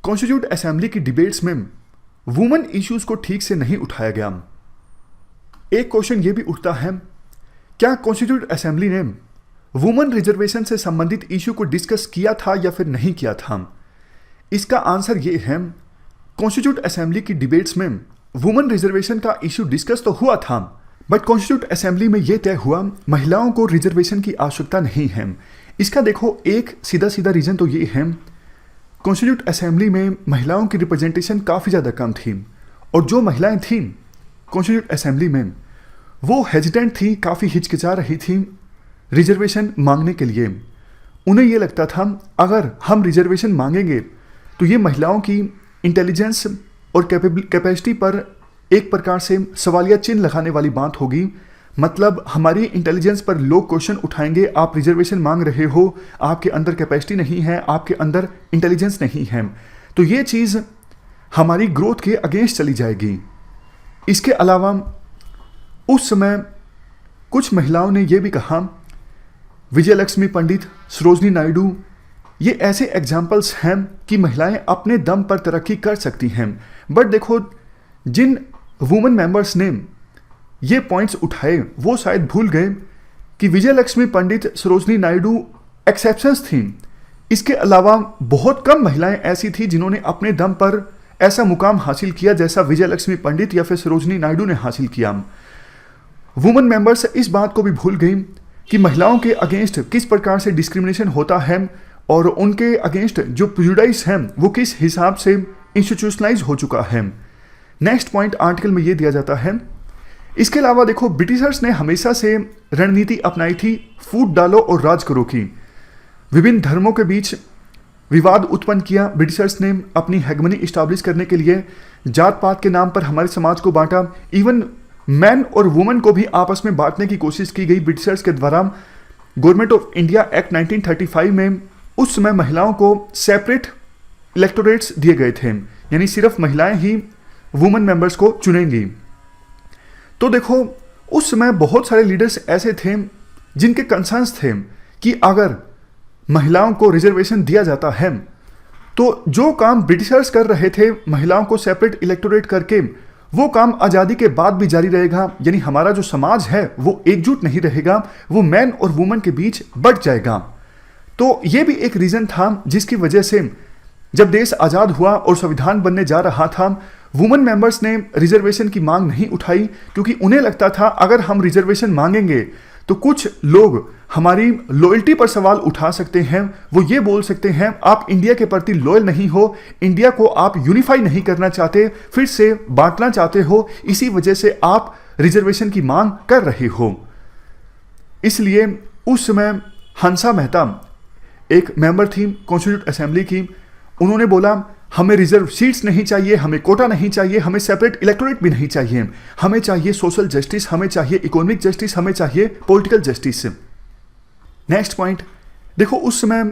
कॉन्स्टिट्यूट असेंबली की डिबेट्स में वुमेन इश्यूज को ठीक से नहीं उठाया गया। एक क्वेश्चन ये भी उठता है, क्या कॉन्स्टिट्यूट असेंबली ने वुमेन रिजर्वेशन से संबंधित इश्यू को डिस्कस किया था या फिर नहीं किया था? इसका आंसर ये है, कॉन्स्टिट्यूट असेंबली की डिबेट्स में वुमेन रिजर्वेशन का इश्यू डिस्कस तो हुआ था, बट कॉन्स्टिट्यूट असेंबली में यह तय हुआ महिलाओं को रिजर्वेशन की आवश्यकता नहीं है। इसका देखो एक सीधा सीधा रीजन तो ये है, कॉन्स्टिट्यूट असेंबली में महिलाओं की रिप्रेजेंटेशन काफ़ी ज़्यादा कम थी और जो महिलाएं थीं कॉन्स्टिट्यूट असेंबली में वो हेजिटेंट थी, काफ़ी हिचकिचा रही थी रिजर्वेशन मांगने के लिए। उन्हें ये लगता था अगर हम रिजर्वेशन मांगेंगे तो ये महिलाओं की इंटेलिजेंस और कैपेसिटी पर एक प्रकार से सवालिया चिन्ह लगाने वाली बात होगी। मतलब हमारी इंटेलिजेंस पर लोग क्वेश्चन उठाएंगे, आप रिजर्वेशन मांग रहे हो, आपके अंदर कैपेसिटी नहीं है, आपके अंदर इंटेलिजेंस नहीं है। तो ये चीज़ हमारी ग्रोथ के अगेंस्ट चली जाएगी। इसके अलावा उस समय कुछ महिलाओं ने यह भी कहा, विजयलक्ष्मी पंडित, सरोजनी नायडू, ये ऐसे एग्जाम्पल्स हैं कि महिलाएं अपने दम पर तरक्की कर सकती हैं। बट देखो जिन वुमेन मेंबर्स ने ये पॉइंट्स उठाए वो शायद भूल गए कि विजयलक्ष्मी पंडित, सरोजनी नायडू एक्सेप्शंस थी। इसके अलावा बहुत कम महिलाएं ऐसी थी जिन्होंने अपने दम पर ऐसा मुकाम हासिल किया जैसा विजयलक्ष्मी पंडित या फिर सरोजनी नायडू ने हासिल किया। वुमेन मेंबर्स इस बात को भी भूल गई कि महिलाओं के अगेंस्ट किस प्रकार से डिस्क्रिमिनेशन होता है और उनके अगेंस्ट जो प्रेजुडिस है वो किस हिसाब से इंस्टीट्यूशनलाइज हो चुका है। नेक्स्ट पॉइंट आर्टिकल में ये दिया जाता है। इसके अलावा देखो ब्रिटिशर्स ने हमेशा से रणनीति अपनाई थी फूट डालो और राज करो की। विभिन्न धर्मों के बीच विवाद उत्पन्न किया। ब्रिटिशर्स ने अपनी हेगमनी इस्टेब्लिश करने के लिए जात पात के नाम पर हमारे समाज को बांटा। इवन मैन और वुमेन को भी आपस में बांटने की कोशिश की गई ब्रिटिशर्स के द्वारा। गवर्नमेंट ऑफ इंडिया एक्ट 1935 में उस समय महिलाओं को सेपरेट इलेक्टोरेट्स दिए गए थे, यानी सिर्फ महिलाएं ही वुमेन मेंबर्स को चुनेंगी। तो देखो उस समय बहुत सारे लीडर्स ऐसे थे जिनके कंसर्न्स थे कि अगर महिलाओं को रिजर्वेशन दिया जाता है तो जो काम ब्रिटिशर्स कर रहे थे महिलाओं को सेपरेट इलेक्टोरेट करके, वो काम आज़ादी के बाद भी जारी रहेगा। यानी हमारा जो समाज है वो एकजुट नहीं रहेगा, वो मैन और वुमेन के बीच बढ़ जाएगा। तो ये भी एक रीज़न था जिसकी वजह से जब देश आज़ाद हुआ और संविधान बनने जा रहा था, वुमेन मेंबर्स ने रिजर्वेशन की मांग नहीं उठाई, क्योंकि उन्हें लगता था अगर हम रिजर्वेशन मांगेंगे तो कुछ लोग हमारी लॉयल्टी पर सवाल उठा सकते हैं। वो ये बोल सकते हैं आप इंडिया के प्रति लॉयल नहीं हो, इंडिया को आप यूनिफाई नहीं करना चाहते, फिर से बांटना चाहते हो, इसी वजह से आप रिजर्वेशन की मांग कर रहे हो। इसलिए उस समय हंसा मेहता एक मेंबर थी कॉन्स्टिट्यूट असेंबली की, उन्होंने बोला हमें रिजर्व सीट्स नहीं चाहिए, हमें कोटा नहीं चाहिए, हमें सेपरेट इलेक्टोरेट भी नहीं चाहिए, हमें चाहिए सोशल जस्टिस, हमें चाहिए इकोनॉमिक जस्टिस, हमें चाहिए पॉलिटिकल जस्टिस। नेक्स्ट पॉइंट देखो, उस समय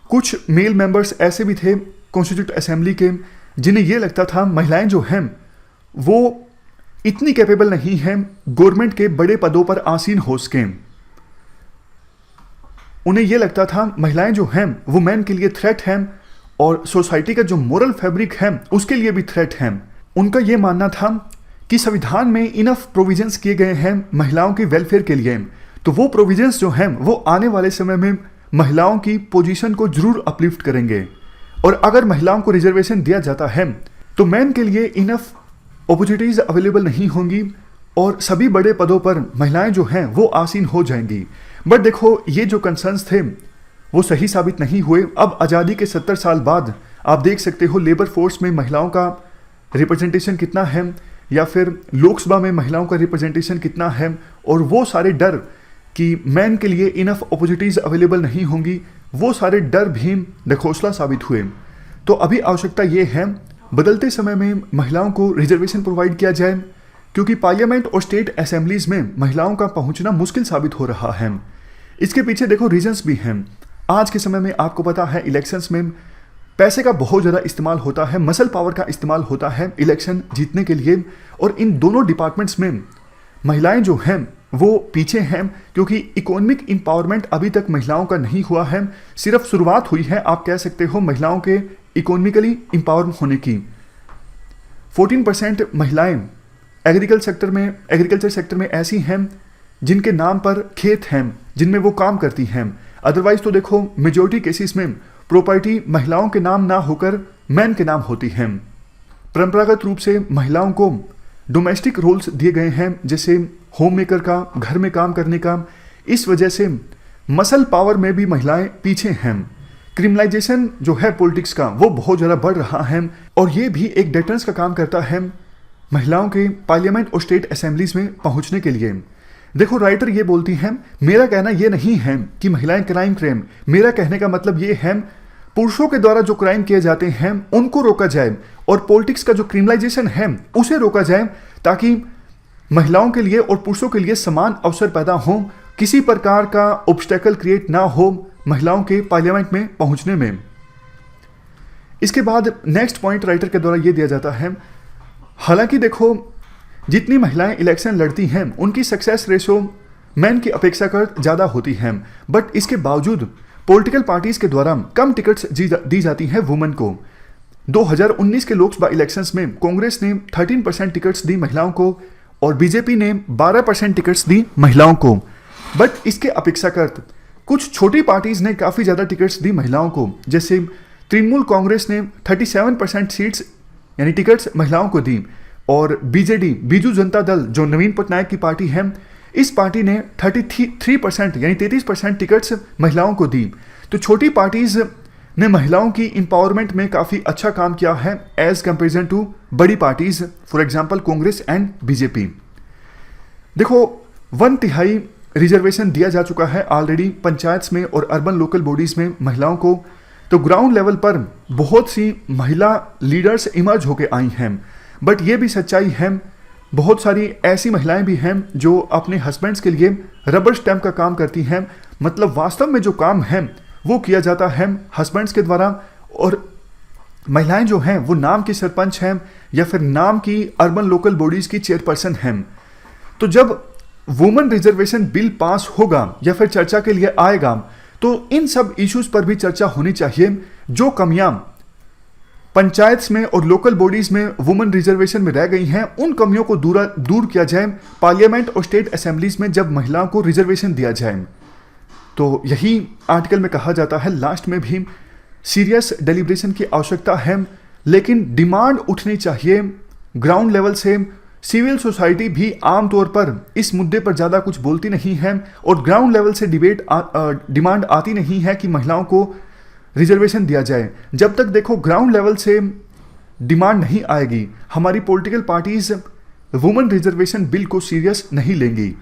कुछ मेल मेंबर्स ऐसे भी थे कॉन्स्टिट्यूट असेंबली के जिन्हें यह लगता था महिलाएं जो हैं वो इतनी कैपेबल नहीं हैं गवर्नमेंट के बड़े पदों पर आसीन हो सकें। उन्हें यह लगता था महिलाएं जो हैं वो मैन के लिए थ्रेट हैं और सोसाइटी का जो मोरल फैब्रिक है उसके लिए भी थ्रेट हैं। उनका यह मानना था कि संविधान में इनफ प्रोविजंस किए गए हैं महिलाओं के वेलफेयर के लिए, तो वो प्रोविजंस जो हैं वो आने वाले समय में महिलाओं की पोजीशन को जरूर अपलिफ्ट करेंगे। और अगर महिलाओं को रिजर्वेशन दिया जाता है तो मैन के लिए इनफ अपॉर्चुनिटीज अवेलेबल नहीं होंगी और सभी बड़े पदों पर महिलाएं जो हैं वो आसीन हो जाएंगी। बट देखो ये जो कंसर्न्स थे वो सही साबित नहीं हुए। अब आज़ादी के 70 साल बाद आप देख सकते हो लेबर फोर्स में महिलाओं का रिप्रेजेंटेशन कितना है या फिर लोकसभा में महिलाओं का रिप्रेजेंटेशन कितना है, और वो सारे डर कि मैन के लिए इनफ अपॉर्चुनिटीज अवेलेबल नहीं होंगी, वो सारे डर भी नखोसला साबित हुए। तो अभी आवश्यकता ये है बदलते समय में महिलाओं को रिजर्वेशन प्रोवाइड किया जाए, क्योंकि पार्लियामेंट और स्टेट असेंबलीज में महिलाओं का पहुंचना मुश्किल साबित हो रहा है। इसके पीछे देखो रीजंस भी हैं। आज के समय में आपको पता है इलेक्शंस में पैसे का बहुत ज़्यादा इस्तेमाल होता है, मसल पावर का इस्तेमाल होता है इलेक्शन जीतने के लिए, और इन दोनों डिपार्टमेंट्स में महिलाएं जो हैं वो पीछे हैं, क्योंकि इकोनॉमिक एम्पावरमेंट अभी तक महिलाओं का नहीं हुआ है। सिर्फ शुरुआत हुई है आप कह सकते हो महिलाओं के इकोनॉमिकली एम्पावर होने की। 14% महिलाएं एग्रीकल्चर सेक्टर में ऐसी हैं जिनके नाम पर खेत हैं, जिनमें वो काम करती हैं। अदरवाइज तो देखो मेजॉरिटी केसेस में प्रॉपर्टी महिलाओं के नाम ना होकर मैन के नाम होती हैं। परंपरागत रूप से महिलाओं को डोमेस्टिक रोल्स दिए गए हैं, जैसे होम मेकर का, घर में काम करने का। इस वजह से मसल पावर में भी महिलाएं पीछे हैं। क्रिमिनलाइजेशन जो है पॉलिटिक्स का वो बहुत ज़्यादा बढ़ रहा है, और ये भी एक डेटरेंस का काम करता है महिलाओं के पार्लियामेंट और स्टेट असेंबलीज में पहुंचने के लिए। देखो राइटर ये बोलती हैं, मेरा कहना ये नहीं है कि महिलाएं क्राइम करें, मेरा कहने का मतलब ये है पुरुषों के द्वारा जो क्राइम किए जाते हैं उनको रोका जाए, और पॉलिटिक्स का जो क्रिमिनलाइजेशन है उसे रोका जाए, ताकि महिलाओं के लिए और पुरुषों के लिए समान अवसर पैदा हो, किसी प्रकार का ऑब्स्टेकल क्रिएट ना हो महिलाओं के पार्लियामेंट में पहुंचने में। इसके बाद नेक्स्ट पॉइंट राइटर के द्वारा ये दिया जाता है, हालांकि देखो जितनी महिलाएं इलेक्शन लड़ती हैं उनकी सक्सेस रेशो मैन की अपेक्षाकृत ज़्यादा होती है, बट इसके बावजूद पॉलिटिकल पार्टीज के द्वारा कम टिकट्स दी जाती हैं वुमेन को। 2019 के लोकसभा इलेक्शंस में कांग्रेस ने 13% टिकट्स दी महिलाओं को और बीजेपी ने 12% टिकट्स दी महिलाओं को। बट इसके अपेक्षाकृत कुछ छोटी पार्टीज ने काफ़ी ज़्यादा टिकट्स दी महिलाओं को, जैसे तृणमूल कांग्रेस ने 37% सीट्स यानी टिकट्स महिलाओं को दी, और बीजेडी बीजू जनता दल जो नवीन पटनायक की पार्टी है, इस पार्टी ने 33% यानी 33% टिकट्स महिलाओं को दी। तो छोटी पार्टीज ने महिलाओं की एम्पावरमेंट में काफ़ी अच्छा काम किया है एज कंपेरिजन टू बड़ी parties, for example Congress and BJP. देखो 1/3 रिजर्वेशन दिया जा चुका है ऑलरेडी पंचायत में और अर्बन लोकल बॉडीज में महिलाओं को। तो ग्राउंड लेवल पर बहुत सी महिला लीडर्स इमर्ज होकर आई हैं, बट ये भी सच्चाई है बहुत सारी ऐसी महिलाएं भी हैं जो अपने हस्बैंड्स के लिए रबर स्टैम्प का काम करती हैं। मतलब वास्तव में जो काम है वो किया जाता है हस्बैंड्स के द्वारा, और महिलाएं जो हैं वो नाम की सरपंच हैं या फिर नाम की अर्बन लोकल बॉडीज की चेयरपर्सन हैं। तो जब वुमेन रिजर्वेशन बिल पास होगा या फिर चर्चा के लिए आएगा तो इन सब इश्यूज पर भी चर्चा होनी चाहिए। जो कमियां पंचायत में और लोकल बॉडीज में वुमेन रिजर्वेशन में रह गई हैं उन कमियों को दूर किया जाए पार्लियामेंट और स्टेट असेंबलीज में जब महिलाओं को रिजर्वेशन दिया जाए। तो यही आर्टिकल में कहा जाता है लास्ट में भी सीरियस डेलिब्रेशन की आवश्यकता है, लेकिन डिमांड उठनी चाहिए ग्राउंड लेवल से। सिविल सोसाइटी भी आमतौर पर इस मुद्दे पर ज़्यादा कुछ बोलती नहीं है और ग्राउंड लेवल से डिमांड आती नहीं है कि महिलाओं को रिजर्वेशन दिया जाए। जब तक देखो ग्राउंड लेवल से डिमांड नहीं आएगी, हमारी political parties women reservation bill को सीरियस नहीं लेंगी।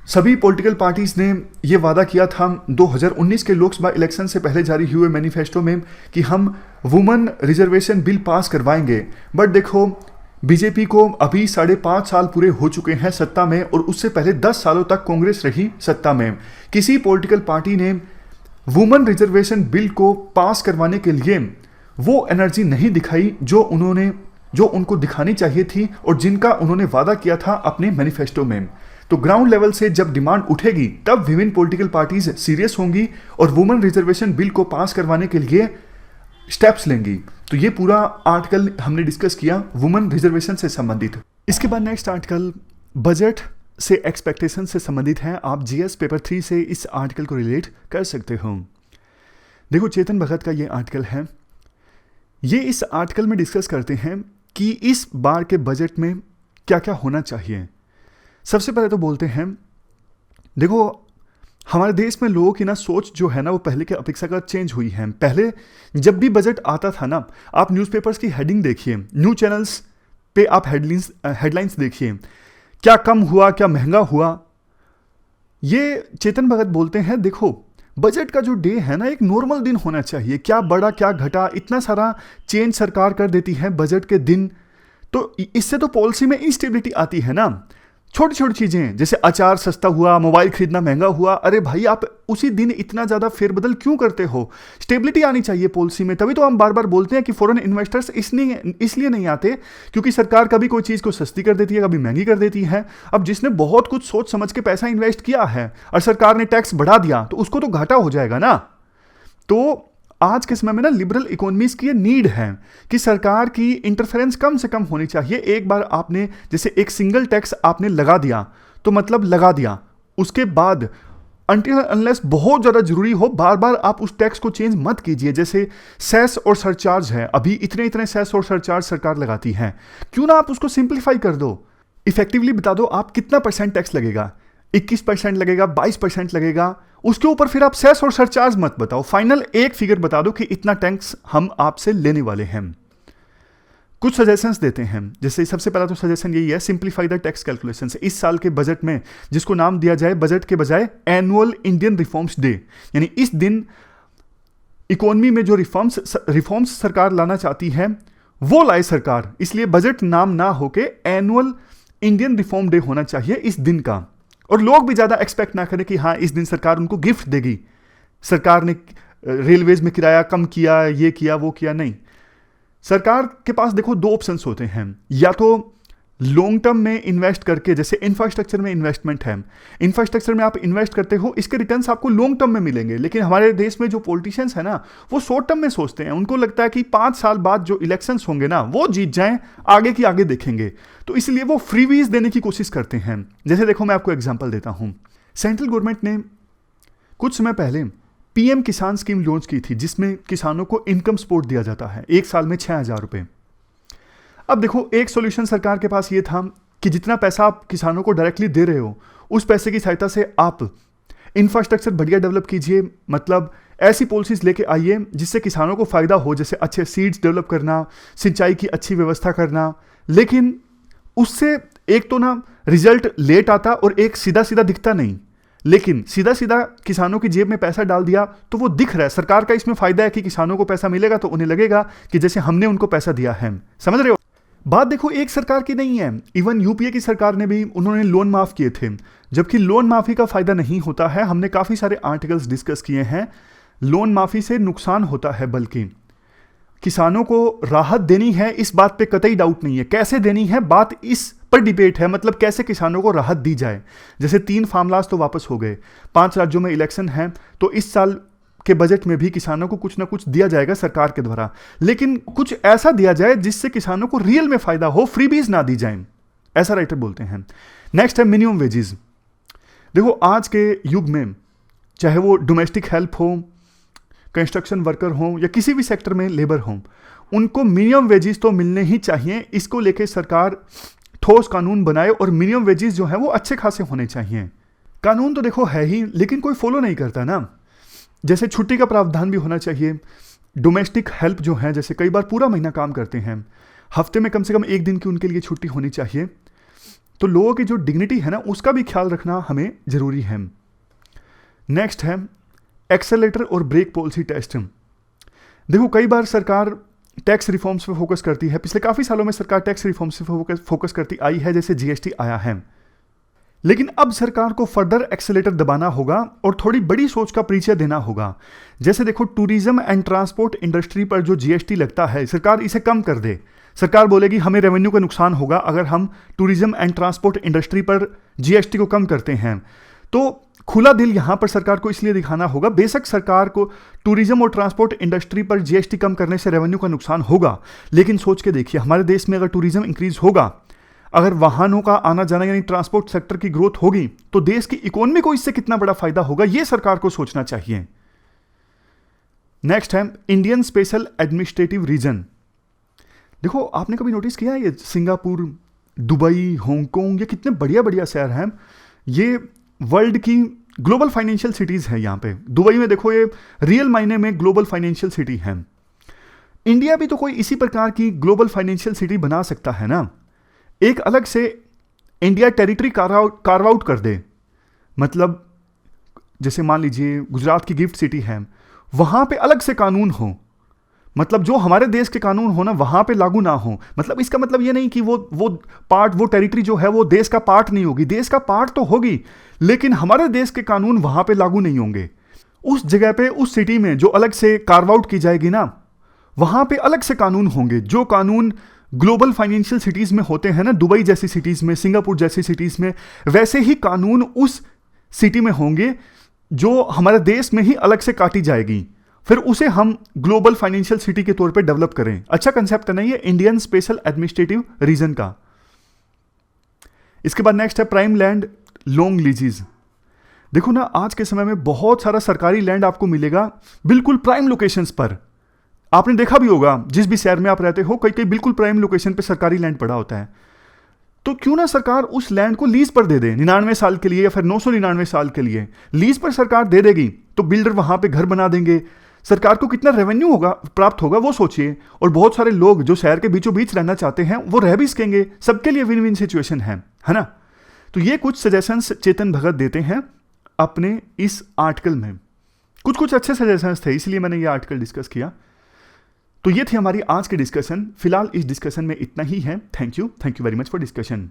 सभी पॉलिटिकल पार्टीज ने यह वादा किया था 2019 के लोकसभा इलेक्शन से पहले जारी हुए मैनिफेस्टो में कि हम वुमेन रिजर्वेशन बिल पास करवाएंगे। बट देखो बीजेपी को अभी 5.5 साल पूरे हो चुके हैं सत्ता में, और उससे पहले 10 सालों तक कांग्रेस रही सत्ता में। किसी पॉलिटिकल पार्टी ने वुमेन रिजर्वेशन बिल को पास करवाने के लिए वो एनर्जी नहीं दिखाई जो उन्होंने जो उनको दिखानी चाहिए थी और जिनका उन्होंने वादा किया था अपने मैनिफेस्टो में। तो ग्राउंड लेवल से जब डिमांड उठेगी तब विभिन्न पॉलिटिकल पार्टीज सीरियस होंगी और वुमेन रिजर्वेशन बिल को पास करवाने के लिए स्टेप्स लेंगी। तो ये पूरा आर्टिकल हमने डिस्कस किया वुमेन रिजर्वेशन से संबंधित। इसके बाद नेक्स्ट आर्टिकल बजट से एक्सपेक्टेशन से संबंधित है। आप जीएस पेपर 3 से इस आर्टिकल को रिलेट कर सकते हो। देखो चेतन भगत का ये आर्टिकल है। ये इस आर्टिकल में डिस्कस करते हैं कि इस बार के बजट में क्या क्या होना चाहिए। सबसे पहले तो बोलते हैं, देखो हमारे देश में लोगों की ना सोच जो है ना वो पहले के अपेक्षाकृत चेंज हुई है। पहले जब भी बजट आता था ना, आप न्यूज़पेपर्स की हेडिंग देखिए, न्यूज़ चैनल्स पे आप हेडलाइंस देखिए, क्या कम हुआ क्या महंगा हुआ। ये चेतन भगत बोलते हैं देखो बजट का जो डे है ना एक नॉर्मल दिन होना चाहिए, क्या बढ़ा क्या घटा, इतना सारा चेंज सरकार कर देती है बजट के दिन। तो इससे तो पॉलिसी में इंस्टेबिलिटी आती है ना। छोटी छोटी चीजें जैसे अचार सस्ता हुआ, मोबाइल खरीदना महंगा हुआ, अरे भाई आप उसी दिन इतना ज्यादा फेरबदल क्यों करते हो। स्टेबिलिटी आनी चाहिए पॉलिसी में। तभी तो हम बार बार बोलते हैं कि फॉरेन इन्वेस्टर्स इसलिए नहीं आते क्योंकि सरकार कभी कोई चीज को सस्ती कर देती है, कभी महंगी कर देती है। अब जिसने बहुत कुछ सोच समझ के पैसा इन्वेस्ट किया है और सरकार ने टैक्स बढ़ा दिया तो उसको तो घाटा हो जाएगा ना। तो आज के समय में ना लिबरल इकोनॉमीज की ये नीड है कि सरकार की इंटरफेरेंस कम से कम होनी चाहिए। एक बार आपने जैसे एक सिंगल टैक्स आपने लगा दिया तो मतलब लगा दिया, उसके बाद अनटिल अनलेस बहुत ज़्यादा जरूरी हो बार बार आप उस टैक्स को चेंज मत कीजिए। जैसे सेस और सरचार्ज है, अभी इतने इतने सेस और सरचार्ज सरकार लगाती है, क्यों ना आप उसको सिंप्लीफाई कर दो। इफेक्टिवली बता दो आप कितना परसेंट टैक्स लगेगा, 21% लगेगा, 22% लगेगा, उसके ऊपर फिर आप सेस और सरचार्ज मत बताओ, फाइनल एक फिगर बता दो कि इतना टैक्स हम आपसे लेने वाले हैं। कुछ सजेशंस देते हैं। जैसे सबसे पहला तो सजेशन यही है, सिंप्लीफाई द टैक्स कैलकुलेशंस। इस साल के बजट में जिसको नाम दिया जाए बजट के बजाय एनुअल इंडियन रिफॉर्म्स डे, यानी इस दिन इकोनॉमी में जो रिफॉर्म्स सरकार लाना चाहती है वो लाए सरकार, इसलिए बजट नाम ना होके एनुअल इंडियन रिफॉर्म डे होना चाहिए इस दिन का। और लोग भी ज़्यादा एक्सपेक्ट ना करें कि हाँ इस दिन सरकार उनको गिफ्ट देगी, सरकार ने रेलवेज में किराया कम किया, ये किया वो किया, नहीं। सरकार के पास देखो दो ऑप्शंस होते हैं, या तो लॉन्ग टर्म में इन्वेस्ट करके, जैसे इंफ्रास्ट्रक्चर में इन्वेस्टमेंट है, इंफ्रास्ट्रक्चर में आप इन्वेस्ट करते हो, इसके रिटर्न्स आपको लॉन्ग टर्म में मिलेंगे। लेकिन हमारे देश में जो पॉलिटिशियंस है ना वो शॉर्ट टर्म में सोचते हैं, उनको लगता है कि 5 साल बाद जो इलेक्शंस होंगे ना वो जीत जाएं, आगे की आगे देखेंगे, तो इसलिए वो फ्रीवीज देने की कोशिश करते हैं। जैसे देखो मैं आपको एग्जाम्पल देता हूं, सेंट्रल गवर्नमेंट ने कुछ समय पहले पीएम किसान स्कीम लॉन्च की थी जिसमें किसानों को इनकम सपोर्ट दिया जाता है, एक साल में 6,000 रुपए। अब देखो एक सॉल्यूशन सरकार के पास ये था कि जितना पैसा आप किसानों को डायरेक्टली दे रहे हो उस पैसे की सहायता से आप इंफ्रास्ट्रक्चर बढ़िया डेवलप कीजिए, मतलब ऐसी पॉलिसीज लेके आइए जिससे किसानों को फायदा हो, जैसे अच्छे सीड्स डेवलप करना, सिंचाई की अच्छी व्यवस्था करना। लेकिन उससे एक तो ना रिजल्ट लेट आता और एक सीधा सीधा दिखता नहीं। लेकिन सीधा सीधा किसानों की जेब में पैसा डाल दिया तो वो दिख रहा है, सरकार का इसमें फायदा है कि किसानों को पैसा मिलेगा तो उन्हें लगेगा कि जैसे हमने उनको पैसा दिया है। समझ रहे हो? बात देखो एक सरकार की नहीं है, इवन यूपीए की सरकार ने भी उन्होंने लोन माफ किए थे, जबकि लोन माफी का फायदा नहीं होता है। हमने काफी सारे आर्टिकल्स डिस्कस किए हैं, लोन माफी से नुकसान होता है, बल्कि किसानों को राहत देनी है, इस बात पे कतई डाउट नहीं है। कैसे देनी है बात इस पर डिबेट है, मतलब कैसे किसानों को राहत दी जाए। जैसे 3 फार्म लॉज तो वापस हो गए, 5 राज्यों में इलेक्शन है, तो इस साल के बजट में भी किसानों को कुछ ना कुछ दिया जाएगा सरकार के द्वारा, लेकिन कुछ ऐसा दिया जाए जिससे किसानों को रियल में फायदा हो, फ्रीबीज ना दी जाए, ऐसा राइटर बोलते हैं। नेक्स्ट है मिनिमम वेजेस। देखो आज के युग में चाहे वो डोमेस्टिक हेल्प हो, कंस्ट्रक्शन वर्कर हो या किसी भी सेक्टर में लेबर हो, उनको मिनिमम वेजेस तो मिलने ही चाहिए। इसको लेके सरकार ठोस कानून बनाए और मिनिमम वेजेस जो है वो अच्छे खासे होने चाहिए। कानून तो देखो है ही, लेकिन कोई फॉलो नहीं करता ना। जैसे छुट्टी का प्रावधान भी होना चाहिए, डोमेस्टिक हेल्प जो है जैसे कई बार पूरा महीना काम करते हैं, हफ्ते में कम से कम 1 दिन की उनके लिए छुट्टी होनी चाहिए। तो लोगों की जो डिग्निटी है ना उसका भी ख्याल रखना हमें जरूरी है। नेक्स्ट है एक्सेलेरेटर और ब्रेक पॉलिसी टेस्ट। देखो कई बार सरकार टैक्स रिफॉर्म्स पे फोकस करती है, पिछले काफ़ी सालों में सरकार टैक्स रिफॉर्म्स पे फोकस करती आई है, जैसे जीएसटी आया है। लेकिन अब सरकार को फर्दर एक्सेलेटर दबाना होगा और थोड़ी बड़ी सोच का परिचय देना होगा। जैसे देखो, टूरिज्म एंड ट्रांसपोर्ट इंडस्ट्री पर जो जीएसटी लगता है, सरकार इसे कम कर दे। सरकार बोलेगी हमें रेवेन्यू का नुकसान होगा अगर हम टूरिज्म एंड ट्रांसपोर्ट इंडस्ट्री पर जीएसटी को कम करते हैं। तो खुला दिल यहां पर सरकार को इसलिए दिखाना होगा। बेशक सरकार को टूरिज्म और ट्रांसपोर्ट इंडस्ट्री पर जीएसटी कम करने से रेवेन्यू का नुकसान होगा, लेकिन सोच के देखिए, हमारे देश में अगर टूरिज्म इंक्रीज होगा, अगर वाहनों का आना जाना यानी ट्रांसपोर्ट सेक्टर की ग्रोथ होगी, तो देश की इकोनॉमी को इससे कितना बड़ा फायदा होगा, यह सरकार को सोचना चाहिए। नेक्स्ट है इंडियन स्पेशल एडमिनिस्ट्रेटिव रीजन। देखो, आपने कभी नोटिस किया है ये सिंगापुर, दुबई, हांगकांग, ये कितने बढ़िया बढ़िया शहर हैं। ये वर्ल्ड की ग्लोबल फाइनेंशियल सिटीज है। यहाँ पे दुबई में देखो, ये रियल मायने में ग्लोबल फाइनेंशियल सिटी है। इंडिया भी तो कोई इसी प्रकार की ग्लोबल फाइनेंशियल सिटी बना सकता है ना। एक अलग से इंडिया टेरिटरी कार्व आउट कर दे। मतलब जैसे मान लीजिए गुजरात की गिफ्ट सिटी है, वहां पे अलग से कानून हो। मतलब जो हमारे देश के कानून हो ना, वहां पे लागू ना हो। मतलब इसका मतलब ये नहीं कि वो टेरिटरी जो है वो देश का पार्ट नहीं होगी। देश का पार्ट तो होगी, लेकिन हमारे देश के कानून वहां पे लागू नहीं होंगे। उस जगह पे, उस सिटी में जो अलग से कार्व आउट की जाएगी ना, वहां पे अलग से कानून होंगे। जो कानून ग्लोबल फाइनेंशियल सिटीज में होते हैं ना, दुबई जैसी सिटीज में, सिंगापुर जैसी सिटीज में, वैसे ही कानून उस सिटी में होंगे जो हमारे देश में ही अलग से काटी जाएगी। फिर उसे हम ग्लोबल फाइनेंशियल सिटी के तौर पे डेवलप करें। अच्छा कंसेप्ट है नहीं है इंडियन स्पेशल एडमिनिस्ट्रेटिव रीजन का। इसके बाद नेक्स्ट है प्राइम लैंड लॉन्ग लीजेस। देखो ना, आज के समय में बहुत सारा सरकारी लैंड आपको मिलेगा बिल्कुल प्राइम लोकेशंस पर। आपने देखा भी होगा, जिस भी शहर में आप रहते हो, कई कई बिल्कुल प्राइम लोकेशन पे सरकारी लैंड पड़ा होता है। तो क्यों ना सरकार उस लैंड को लीज पर दे दे, 99 साल के लिए या फिर 999 साल के लिए लीज पर सरकार दे देगी, तो बिल्डर वहां पे घर बना देंगे। सरकार को कितना रेवेन्यू होगा, प्राप्त होगा, वो सोचिए। और बहुत सारे लोग जो शहर के बीचों बीच रहना चाहते हैं, वो रह भी सकेंगे। सबके लिए विन विन सिचुएशन है ना। तो ये कुछ सजेशंस चेतन भगत देते हैं अपने इस आर्टिकल में। कुछ कुछ अच्छे सजेशंस थे, इसलिए मैंने ये आर्टिकल डिस्कस किया। तो ये थी हमारी आज की डिस्कशन। फिलहाल इस डिस्कशन में इतना ही है। Thank you very much for discussion.